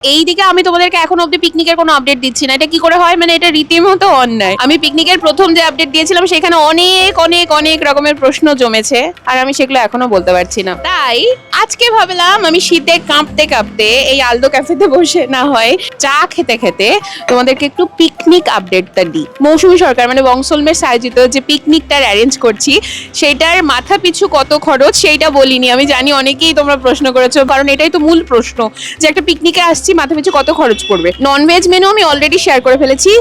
এইদিকে আমি তোমাদেরকে এখন অব্দি পিকনিকের কোনো আপডেট দিচ্ছি না। এটা কি করে হয়, মানে এটা রীতিমতো অন্যায়। আমি পিকনিকের প্রথম যে আপডেট দিয়েছিলাম সেখানে অনেক অনেক অনেক রকমের প্রশ্ন জমেছে, আর আমি সেগুলো এখনো বলতে পারছি না। তাই আজকে ভাবলাম আমি শীতে কাঁপতে কাঁপতে এই আলদো ক্যাফেতে বসে না হয় চা খেতে খেতে তোমাদেরকে একটু পিকনিক আপডেটটা দিই। মৌসুমী সরকার মানে বংসলমের আয়োজিত যে পিকনিকটার অ্যারেঞ্জ করছি সেইটার মাথা পিছু কত খরচ সেইটা বলিনি। আমি জানি অনেকেই তোমরা প্রশ্ন করেছো, কারণ এটাই তো মূল প্রশ্ন যে একটা পিকনিকে আসছি মাথা পিছু কত খরচ পড়বে। ননভেজ মেনু আমি অলরেডি শেয়ার করে ফেলেছি।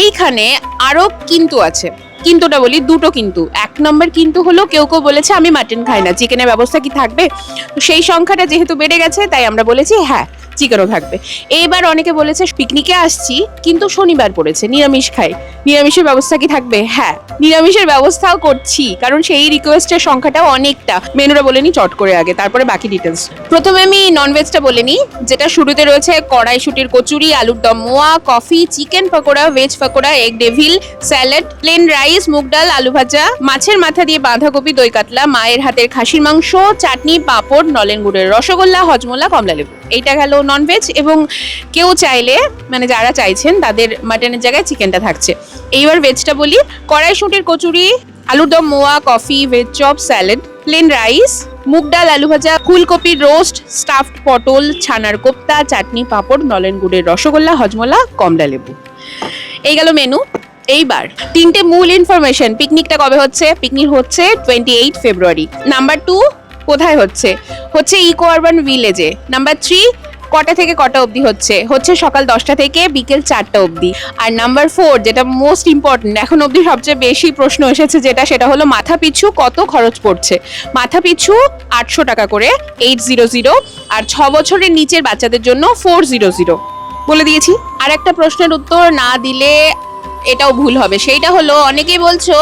এইখানে আরো কিন্তু আছে, কিন্তুটা বলি দুটো কিন্তু। এক নম্বর কিন্তু হলো কেউ কেউ বলেছে আমি মাটন খাই না, চিকেনের ব্যবস্থা কি থাকবে? তো সেই সংখ্যাটা যেহেতু বেড়ে গেছে তাই আমরা বলেছি হ্যাঁ চিকেনও থাকবে। এইবার অনেকে বলেছে পিকনিকে আসছি কিন্তু শনিবার পড়েছে, নিরামিষ খাই, নিরামিষের ব্যবস্থা কি থাকবে? হ্যাঁ নিরামিষের ব্যবস্থাও করছি, কারণ সেই রিকোয়েস্টের সংখ্যাটাও অনেকটা। মেনুটা বলে নি চট করে আগে, তারপরে বাকি ডিটেলস। প্রথমে আমি ননভেজটা বলে নিই, যেটা শুরুতে রয়েছে কড়াইশুটির কচুরি, আলুর দম মোয়া, coffee, chicken pakora, veg pakora, egg devil, salad, plain rice, মুগ ডাল, আলু ভাজা, মাছের মাথা দিয়ে বাঁধাকপি, দই কাতলা, মায়ের হাতের খাসির মাংস, চাটনি, পাঁপড়, নলেন গুড়ের রসগোল্লা, হজমোলা, কমলালেবু। এইটা গেল ননভেজ। এবং কেউ চাইলে মানে যারা চাইছেন তাদের মাটনের জায়গায় চিকেনটা থাকছে। এইবার ভেজটা বলি, কড়াইশুটির কচুরি, আলুর দম মোয়া, coffee, veg chop, salad, plain rice, মুগ ডাল, আলু ভাজা, ফুলকপির রোস্ট, স্টাফড পটল, ছানার কোপ্তা, চাটনি, পাঁপড়, নলেন গুড়ের রসগোল্লা, হজমোলা, কমলালেবু। এই গেল মেনু। এইবার তিনটে মূল ইনফরমেশন। পিকনিকটা কবে হচ্ছে? পিকনিক হচ্ছে 28 ফেব্রুয়ারি। নাম্বার 2 কোথায় হচ্ছে? হচ্ছে ইকো আরবান ভিলেজে। নাম্বার 3 কটা থেকে কটা অবধি হচ্ছে? হচ্ছে সকাল 10টা থেকে বিকেল 4টা অবধি। আর নাম্বার 4 যেটা মোস্ট ইম্পর্টেন্ট, এখন অবধি সবচেয়ে বেশি প্রশ্ন এসেছে যেটা, সেটা হলো মাথা পিছু কত খরচ পড়ছে। মাথা পিছু 800 টাকা করে 800, আর 6 বছরের নিচের বাচ্চাদের জন্য 400 বলে দিয়েছি। আর একটা প্রশ্নের উত্তর না দিলে এটাও ভুল হবে, সেইটা হলো অনেকেই বলছো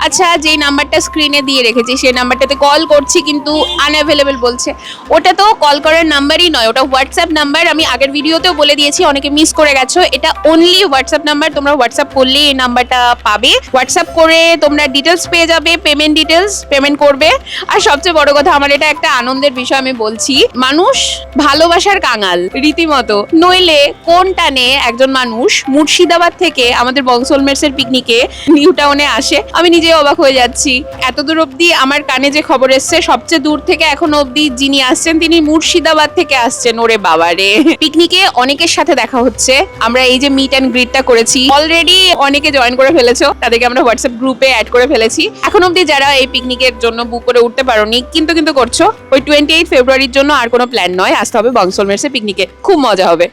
আচ্ছা যেই নাম্বারটা স্ক্রিনে দিয়ে রেখেছি সেই নাম্বারটাতে কল করছি কিন্তু আনঅ্যাভেলেবল বলছে। ওটা তো কল করার নাম্বারই নয়, ওটা হোয়াটসঅ্যাপ নাম্বার। আমি আগের ভিডিওতেও বলে দিয়েছি, অনেকে মিস করে গেছো। এটা অনলি হোয়াটসঅ্যাপ নাম্বার, তোমরা হোয়াটসঅ্যাপ করলেই এই নাম্বারটা পাবে। হোয়াটসঅ্যাপ করে তোমরা ডিটেলস পেয়ে যাবে, পেমেন্ট ডিটেলস, পেমেন্ট করবে। আর সবচেয়ে বড় কথা, আমার এটা একটা আনন্দের বিষয় আমি বলছি, মানুষ ভালোবাসার কাঙাল রীতিমতো। নইলে কোন টানে একজন মানুষ মুর্শিদাবাদ থেকে আমাদের বংসলমেটসের পিকনিকে নিউ টাউনে আসে, আমি নিজে অবাক হয়ে যাচ্ছি। এতদূর অবধি আমার কানে যে খবর এসছে, সবচেয়ে দূর থেকে এখনো অবধি যিনি আসছেন তিনি মুর্শিদাবাদ থেকে আসছেন। ওরে বাবারে, পিকনিকে অনেকের সাথে দেখা হচ্ছে। আমরা এই যে মিট অ্যান্ড গ্রিটটা করেছি, অলরেডি অনেকে জয়েন করে ফেলেছো, তাদেরকে আমরা হোয়াটসঅ্যাপ গ্রুপে অ্যাড করে ফেলেছি। এখন অবধি যারা এই পিকনিকের জন্য বুক করে উঠতে পারোনি কিন্তু করছো, ওই 28 ফেব্রুয়ারির জন্য আর কোনো প্ল্যান নয়, আসতে হবে বংসলমেটসের পিকনিকে, খুব মজা হবে।